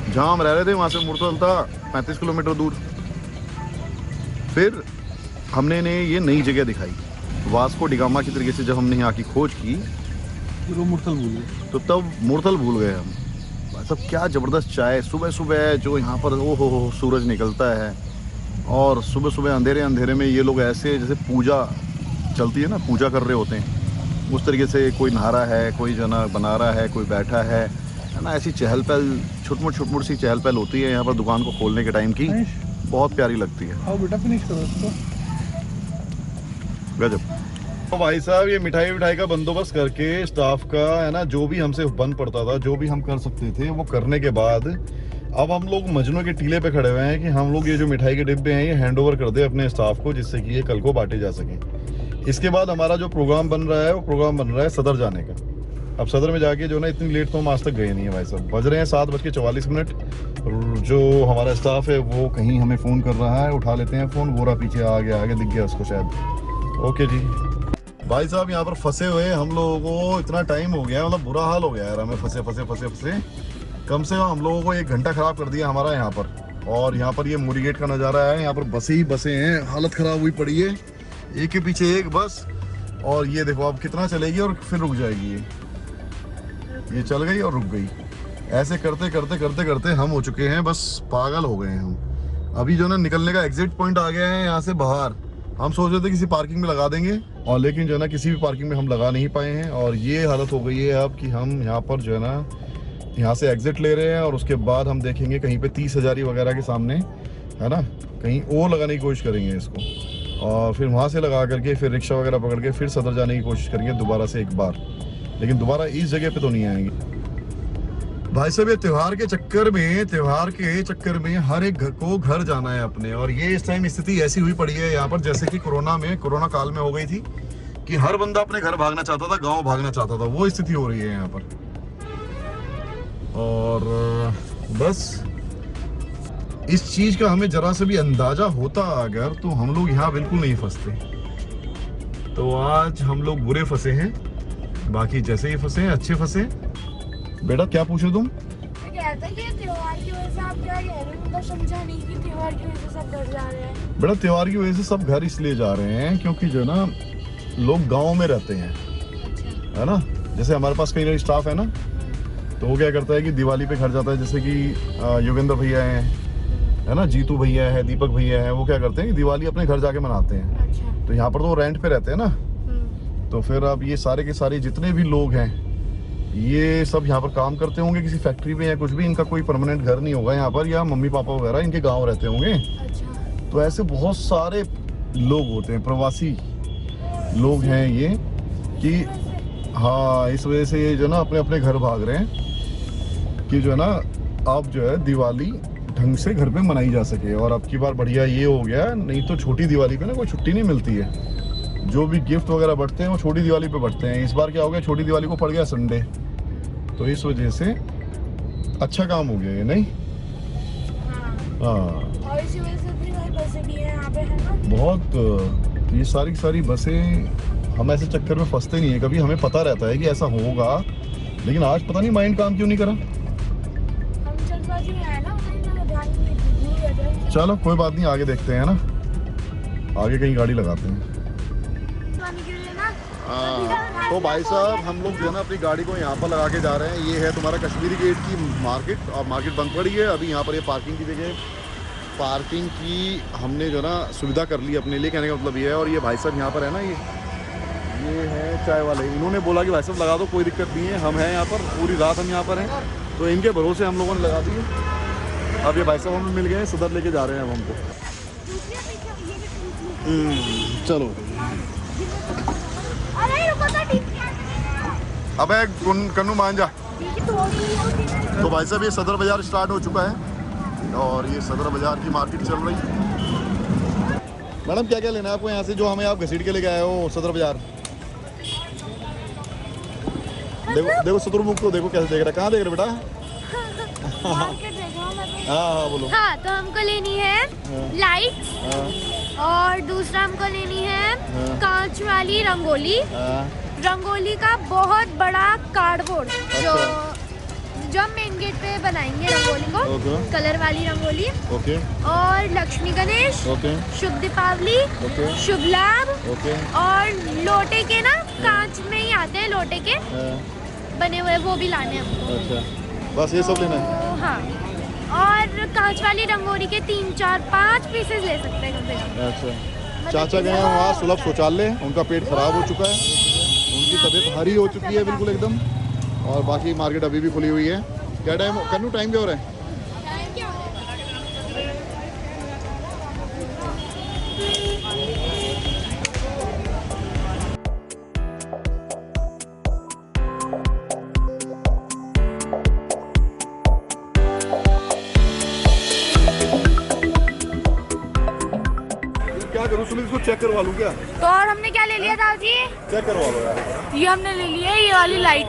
D: जहाँ हम रह रहे थे वहाँ से मुरतल था 35 किलोमीटर दूर। फिर हमने इन्हें ये नई जगह दिखाई, वास्को डिगामा की तरीके से जब हमने यहाँ की खोज की
A: तो मुरतल भूल गए।
D: तो तब मुरतल भूल गए हम। सब क्या ज़बरदस्त चाय सुबह सुबह जो यहाँ पर ओ हो सूरज निकलता है। और सुबह सुबह अंधेरे अंधेरे में ये लोग ऐसे जैसे पूजा चलती है ना, पूजा कर रहे होते हैं उस तरीके से। कोई नहा रहा है, कोई जना बना रहा है, कोई बैठा है ना। ऐसी चहल पहल छुटमुट सी चहल पहल होती है यहाँ पर दुकान को खोलने के टाइम की। बहुत प्यारी लगती है।
A: आओ बेटा फिनिश करो इसको।
D: गजब।
A: तो भाई साहब ये मिठाई का बंदोबस्त करके स्टाफ का है ना, जो भी हमसे बन पड़ता था, जो भी हम कर सकते थे वो करने के बाद अब हम लोग मजनू के टीले पे खड़े हुए हैं कि हम लोग ये जो मिठाई के डिब्बे हैं ये हैंड ओवर कर दे अपने स्टाफ को, जिससे कि ये कल को बांटे जा सकें। इसके बाद हमारा जो प्रोग्राम बन रहा है वो प्रोग्राम बन रहा है सदर जाने का। अब सदर में जाके जो ना, इतनी लेट तो हम आज तक गए नहीं है भाई साहब। बज रहे हैं 7:44। जो हमारा स्टाफ है वो कहीं हमें फ़ोन कर रहा है, उठा लेते हैं फ़ोन। बोरा पीछे आगे दिख गया उसको शायद। ओके जी भाई साहब, यहाँ पर फंसे हुए हम लोगों को इतना टाइम हो गया, मतलब बुरा हाल हो गया यार। हमें फंसे कम से कम हम लोगों को 1 घंटा ख़राब कर दिया हमारा यहाँ पर। और यहाँ पर ये मुरी गेट का नज़ारा है, यहाँ पर बसें ही बसें हैं, हालत ख़राब हुई पड़ी है, एक के पीछे एक बस। और ये देखो अब कितना चलेगी और फिर रुक जाएगी। ये चल गई और रुक गई। ऐसे करते हम हो चुके हैं, बस पागल हो गए हैं हम। अभी जो ना निकलने का एग्जिट पॉइंट आ गया है यहाँ से बाहर। हम सोच रहे थे किसी पार्किंग में लगा देंगे, और लेकिन जो है ना किसी भी पार्किंग में हम लगा नहीं पाए हैं। और ये हालत हो गई है अब कि हम यहाँ पर जो है ना यहाँ से एग्जिट ले रहे हैं, और उसके बाद हम देखेंगे कहीं पे 30 हज़ारी वगैरह के सामने है ना, कहीं और लगाने की कोशिश करेंगे इसको। और फिर वहाँ से लगा करके फिर रिक्शा वगैरह पकड़ के फिर सदर जाने की कोशिश करेंगे दोबारा से एक बार। लेकिन दोबारा इस जगह पे तो नहीं आएंगे भाई साहब। ये त्योहार के चक्कर में हर एक घर को घर जाना है अपने। और ये इस टाइम स्थिति ऐसी हुई पड़ी है यहाँ पर जैसे कि कोरोना काल में हो गई थी कि हर बंदा अपने घर भागना चाहता था, गांव भागना चाहता था। वो स्थिति हो रही है यहाँ पर। और बस इस चीज का हमें जरा से भी अंदाजा होता अगर, तो हम लोग यहाँ बिल्कुल नहीं फंसते। तो आज हम लोग बुरे फंसे हैं, बाकी जैसे ही फंसे हैं अच्छे फंसे। बेटा क्या पूछो तुम?
G: त्योहार की वजह से आप क्या कह रहे हो? मतलब समझा नहीं कि त्योहार की वजह से सब घर जा रहे हैं।
A: बेटा त्योहार की वजह से सब घर इसलिए जा रहे हैं क्योंकि जो ना लोग गांव में रहते हैं, है ना। जैसे हमारे पास कई स्टाफ है ना, तो वो क्या करता है कि दिवाली पे घर जाता है। जैसे कि योगेंद्र भैया हैं, है ना, जीतू भैया है, दीपक भैया है, वो क्या करते हैं कि दिवाली अपने घर जाके मनाते हैं।
G: अच्छा।
A: तो यहाँ पर तो रेंट पे रहते हैं ना। तो फिर अब ये सारे के सारे जितने भी लोग हैं ये सब यहाँ पर काम करते होंगे किसी फैक्ट्री में या कुछ भी। इनका कोई परमानेंट घर नहीं होगा यहाँ पर, या मम्मी पापा वगैरह इनके गाँव रहते होंगे।
G: अच्छा।
A: तो ऐसे बहुत सारे लोग होते हैं, प्रवासी लोग हैं ये, कि हाँ इस वजह से ये जो ना अपने अपने घर भाग रहे हैं कि जो है ना अब जो है दिवाली ढंग से घर पे मनाई जा सके। और अब की बार बढ़िया ये हो गया, नहीं तो छोटी दिवाली पे ना कोई छुट्टी नहीं मिलती है। जो भी गिफ्ट वगैरह बंटते हैं वो छोटी दिवाली पे बंटते हैं। इस बार क्या हो गया, छोटी दिवाली को पड़ गया संडे, तो इस वजह से अच्छा काम हो गया ये, नहीं? हाँ।
G: और इसी वजह से भी भाई बसें भी हैं यहाँ पे, है ना।
A: बहुत ये सारी बसें, हम ऐसे चक्कर में फंसते नहीं है कभी। हमें पता रहता है कि ऐसा होगा, लेकिन आज पता नहीं माइंड काम क्यों नहीं करा।
G: हम जल्दबाजी में आए ना, ध्यान नहीं।
A: चलो कोई बात नहीं, आगे देखते हैं ना, आगे कहीं गाड़ी लगाते हैं। तो भाई साहब हम लोग जो है ना अपनी गाड़ी को यहाँ पर लगा के जा रहे हैं। ये है तुम्हारा कश्मीरी गेट की मार्केट, और मार्केट बंद पड़ी है अभी। यहाँ पर ये पार्किंग की जगह, पार्किंग की हमने जो ना सुविधा कर ली अपने लिए, कहने का मतलब ये है। और ये भाई साहब यहाँ पर है ना, ये है चाय वाले। इन्होंने बोला कि भाई साहब लगा दो, कोई दिक्कत नहीं है, हम हैं यहाँ पर, पूरी रात हम यहाँ पर हैं। तो इनके भरोसे हम लोगों ने लगा दिए। अब ये भाई साहब हमें मिल गए, सदर लेके जा रहे हैं अब हमको। चलो
B: अरे रुको तो ठीक है।
A: अबे कन्नू मान जा। तो भाई साहब ये सदर बाजार स्टार्ट हो चुका है और ये सदर बाजार की मार्केट चल रही है। मैडम क्या क्या लेना है आपको यहाँ से जो हमें आप घसीट के लेके आए हो सदर बाजार? देखो देखो शत्रुमुख को देखो कैसे देख रहा है। कहाँ देख रहे बेटा? हाँ बोलो।
B: हाँ तो हमको लेनी है लाइट्स और दूसरा हमको लेनी है कांच वाली रंगोली। रंगोली का बहुत बड़ा कार्डबोर्ड जो हम मेन गेट पे बनाएंगे रंगोली को। कलर वाली रंगोली। और लक्ष्मी गणेश। शुभ दीपावली। शुभ लाभ। और लोटे के ना कांच में ही आते हैं लोटे के बने हुए, वो भी लाने हैं हमको।
A: अच्छा बस ये सब लेना है?
B: हाँ और कांच वाली रंगोली के 3 4 5 पीसेस ले सकते हैं कम से कम।
A: अच्छा चाचा गए हैं वहाँ सुलभ शौचालय, उनका पेट खराब हो चुका है, उनकी तबीयत हरी हो चुकी है बिल्कुल एकदम, और बाकी मार्केट अभी भी खुली हुई है। क्या टाइम कन्नू टाइम क्या हो रहा है? क्या करूँ सुनील, इसको चेक करवा लूँ क्या?
G: तो और हमने क्या ले लिया दादाजी?
A: चेक करवा लो यार।
G: ये हमने ले लिया ये वाली लाइट।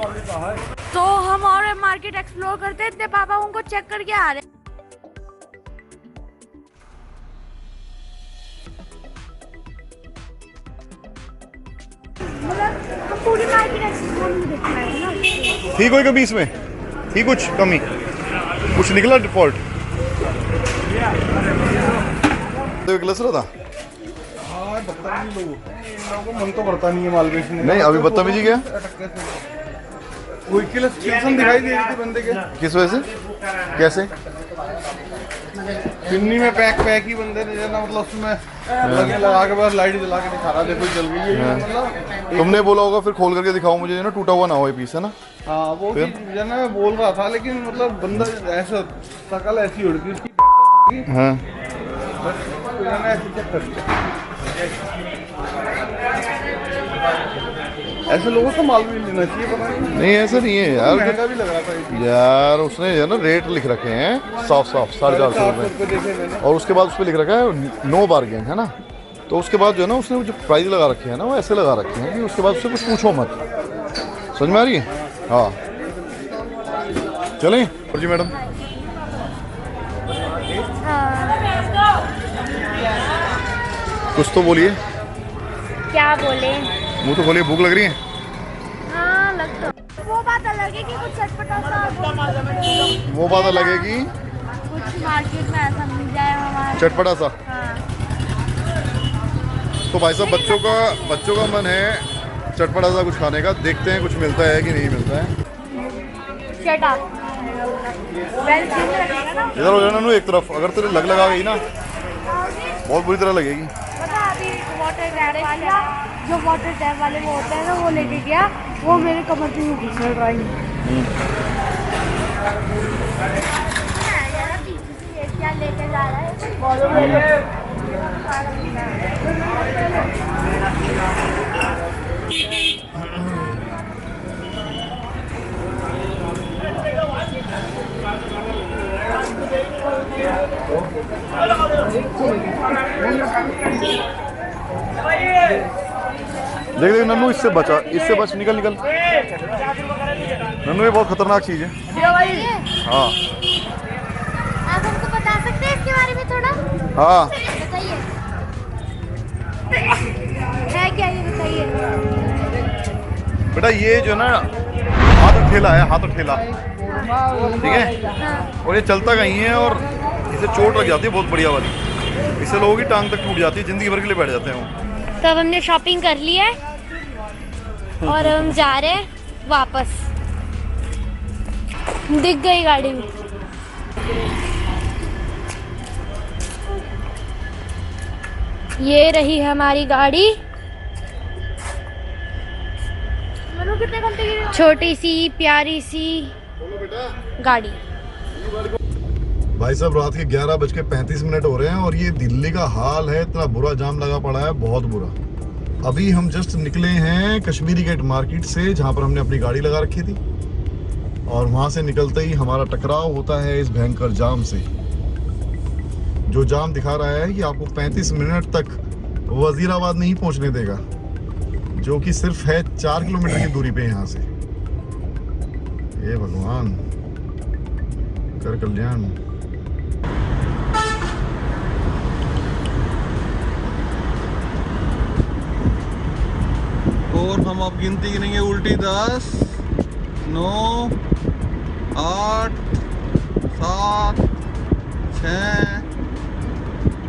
G: तो हम और मार्केट एक्सप्लोर करते हैं, इतने पापा उनको चेक करके आ रहे हैं। मतलब हम पूरी मार्केट एक्सप्लोर नहीं देख पाए ना।
A: थी कोई कमी इसमें? थी कुछ कमी? कुछ निकला डिफॉल्ट? तो गिलास रहा था?
H: लोगों को मन तो करता नहीं है माल बेचने।
A: नहीं अभी बदतमीजी क्या?
H: कोई दिखाई दे रही थी बंदे के।
A: किस वजह से? कैसे?
H: पिन्नी में पैक ही बंदे ने ना, मतलब उसमें लगा के बस लाइट जला के दिखा रहा, देखो जल गई है मतलब।
A: तुमने बोला होगा फिर खोल करके दिखाओ मुझे ना, टूटा हुआ ना हो ये पीस, है ना?
H: हाँ वो चीज जो ना मैं बोल रहा था, लेकिन मतलब बंदा ऐसा शकल ऐसी उड़ती उसकी।
A: हाँ
H: ऐसे लोगों को माल भी लेना चाहिए, पता
A: नहीं ऐसा नहीं है यार,
H: महंगा भी लग रहा था
A: यार उसने जो ना रेट लिख रखे हैं साफ 450 रुपये, और उसके बाद उस पर लिख रखा है नो बार्गेन, है ना? तो उसके बाद जो है ना उसने जो प्राइस लगा रखे हैं ना वो ऐसे लगा रखे हैं कि उसके बाद उससे कुछ पूछो मत। समझ में आ रही है? हाँ चलें जी मैडम। कुछ तो बोलिए।
B: क्या बोले?
A: मुँह तो खोलिए, भूख लग रही है?
B: हाँ लगता वो बात अलग है कि कुछ चटपटा सा,
A: वो बात अलग है कि
B: कुछ मार्केट में ऐसा मिल जाए हमारे।
A: चटपटा सा।
B: हाँ।
A: तो भाई साहब बच्चों का मन है चटपटा सा कुछ खाने का, देखते हैं कुछ मिलता है कि नहीं मिलता है। इधर हो जाना नू एक तरफ, अगर तेरे लगा गई ना बहुत बुरी तरह लगेगी।
G: जो वाटर टैप वाले वो होते हैं ना, वो लेके गया, वो मेरे कमर पे घुसल रहा है।
B: क्या लेके जा रहा है?
A: देख देख नन्नू, इससे बच, निकल नन्नू, ये बहुत खतरनाक चीज है। हाँ
B: आप हमको बता सकते हैं इसके बारे में थोड़ा?
A: हाँ
B: बताइए है क्या, ये बताइए।
A: बेटा ये जो ना हाथ ठेला है, ठीक है, और ये चलता कहीं है और इसे चोट लग जाती है बहुत बढ़िया वाली, इससे लोगों की टांग तक टूट जाती है, जिंदगी भर के लिए बैठ जाते हैं वो।
B: तो अब हमने शॉपिंग कर ली है और हम जा रहे हैं वापस। दिख गई गाड़ी में। ये रही हमारी गाड़ी,
G: कितने घंटे की
B: छोटी सी प्यारी सी गाड़ी।
A: भाई साहब रात के 11:35 हो रहे हैं और ये दिल्ली का हाल है, इतना बुरा जाम लगा पड़ा है, बहुत बुरा। अभी हम जस्ट निकले हैं कश्मीरी गेट मार्केट से, जहां पर हमने अपनी गाड़ी लगा रखी थी, और वहाँ से निकलते ही हमारा टकराव होता है इस भयंकर जाम से, जो जाम दिखा रहा है कि आपको 35 मिनट तक वजीराबाद नहीं पहुँचने देगा, जो कि सिर्फ है 4 किलोमीटर की दूरी पे यहाँ से। हे भगवान कर कल्याण।
H: और हम अब गिनती गिनेंगे उल्टी 10, 9, 8, 7, 6,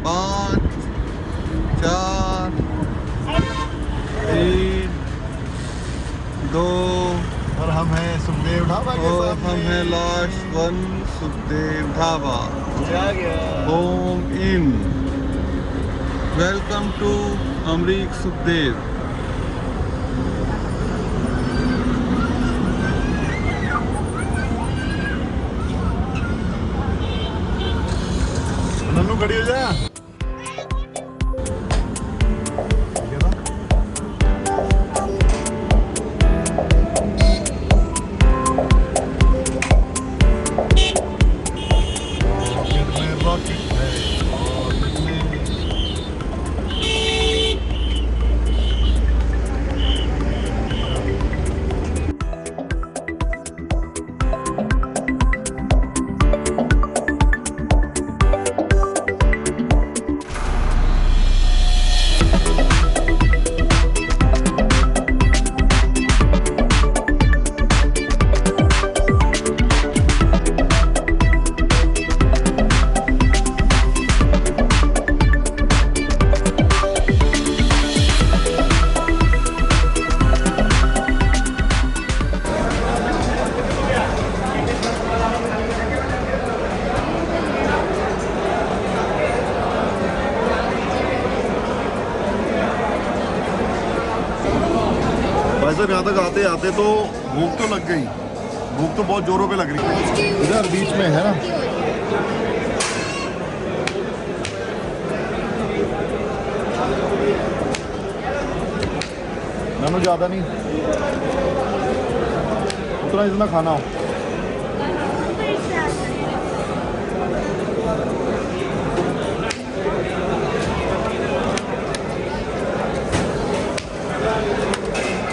H: 5, 4, 3, 2
A: और हम हैं सुखदेव ढाबा के
H: और
A: सामने।
H: हम हैं last one Sukhdev dhaba. Home inn. Welcome to Amrik Sukhdev.
A: Nannu खड़ी हो जा। भाई साहब यहाँ तक आते आते तो भूख तो लग गई, भूख तो बहुत जोरों पे लग रही है। इधर बीच में है ना, नानू ज़्यादा नहीं, उतना इतना खाना हो।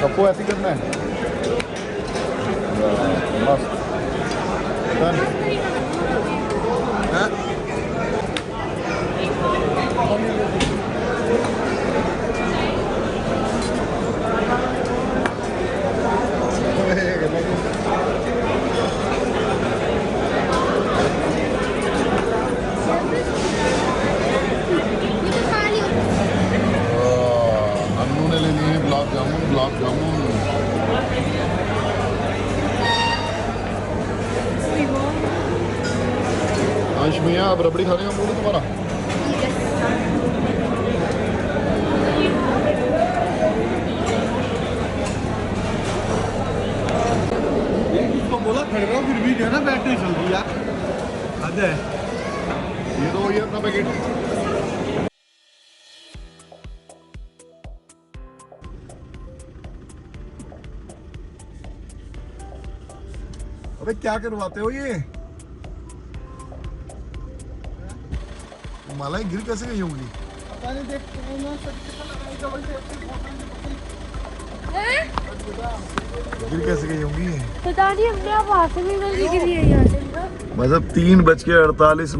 A: सबको ऐसे ही करना है। मस्त डन। अन्नू ने ले लिए गुलाब जामुन, गुलाब जामुन। अंश मियाँ अब रबड़ी खाने का मूड है तुम्हारा?
H: उसको बोला खड़े रहो, फिर भी जो है ना बैटरी चल रही है। हद है।
A: ये तो वही अपना पैकेट। अबे क्या करवाते हो ये? मलाई गिर कैसे गई होंगी?
H: पता नहीं, देखते हैं ना,
A: गिर कैसे गई होंगी?
G: पता नहीं, हमने आप वहां से भी गलती गिरी है यहाँ से।
A: मतलब 3:48,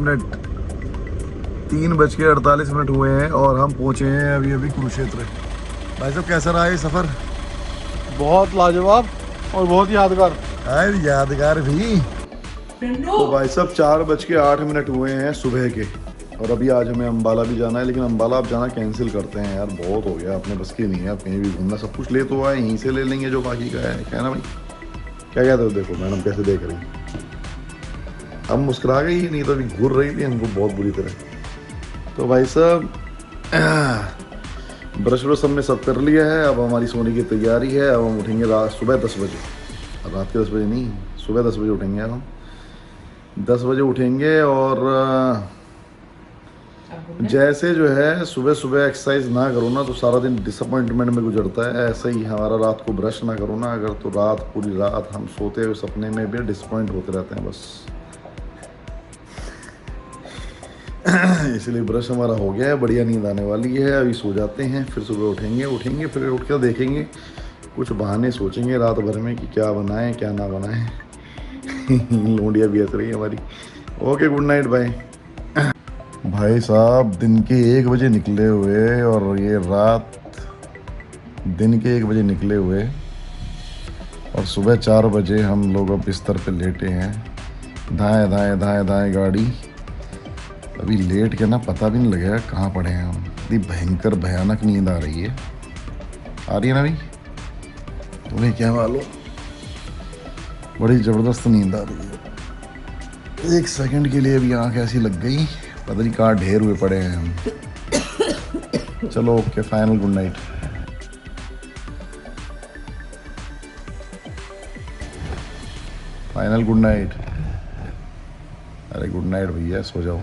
A: 3:48 हुए हैं और हम पहुंचे हैं अभी अभी कुरुक्षेत्र। भाई साहब कैसा रहा ये सफर?
H: बहुत लाजवाब और बहुत यादगार।
A: अरे यादगार भी। तो भाई साहब 4:08 हुए हैं सुबह के, और अभी आज हमें अम्बाला भी जाना है, लेकिन अम्बाला आप जाना कैंसिल करते हैं यार, बहुत हो गया, अपने बस की नहीं है। आप कहीं भी घूमना, सब कुछ ले तो आए, यहीं से ले लेंगे जो बाकी का है, क्या ना भाई? क्या कहते हो? देखो मैडम कैसे देख रही हैं, हम मुस्कुरा गई, नहीं तो अभी घूर रही थी हमको बहुत बुरी तरह। तो भाई साहब ब्रश व्रश हमने सब कर लिया है, अब हमारी सोने की तैयारी है। अब हम उठेंगे सुबह 10 बजे, अब रात के 10 बजे नहीं, सुबह 10 बजे उठेंगे। अब हम 10 बजे उठेंगे और
D: जैसे जो है सुबह सुबह एक्सरसाइज ना करो ना तो सारा दिन डिसअपॉइंटमेंट में गुजरता है, ऐसे ही हमारा रात को ब्रश ना करो ना अगर तो रात पूरी रात हम सोते हुए सपने में भी डिसअपॉइंट होते रहते हैं बस। इसलिए ब्रश हमारा हो गया है, बढ़िया नींद आने वाली है, अभी सो जाते हैं, फिर सुबह उठेंगे फिर उठ कर देखेंगे, कुछ बहाने सोचेंगे रात भर में कि क्या बनाएं क्या ना बनाएं। लोंडिया भी हंस रही है हमारी। Okay good night bye. भाई साहब दिन के 1 बजे निकले हुए और ये रात दिन के 1 बजे निकले हुए और सुबह 4 बजे हम लोग अब बिस्तर पे लेटे हैं। दाएं दाएं दाएं दाएं गाड़ी, अभी लेट के ना पता भी नहीं लगेगा कहाँ पड़े हैं हम। इतनी भयंकर भयानक नींद आ रही है। आ रही है ना भाई, तुम्हें क्या मालूम, बड़ी ज़बरदस्त नींद आ रही है। 1 सेकंड के लिए भी आँख ऐसी लग गई, पता नहीं कहाँ ढेर हुए पड़े हैं हम। चलो okay, final good night. Final good night. अरे गुड नाइट भैया, सो जाओ।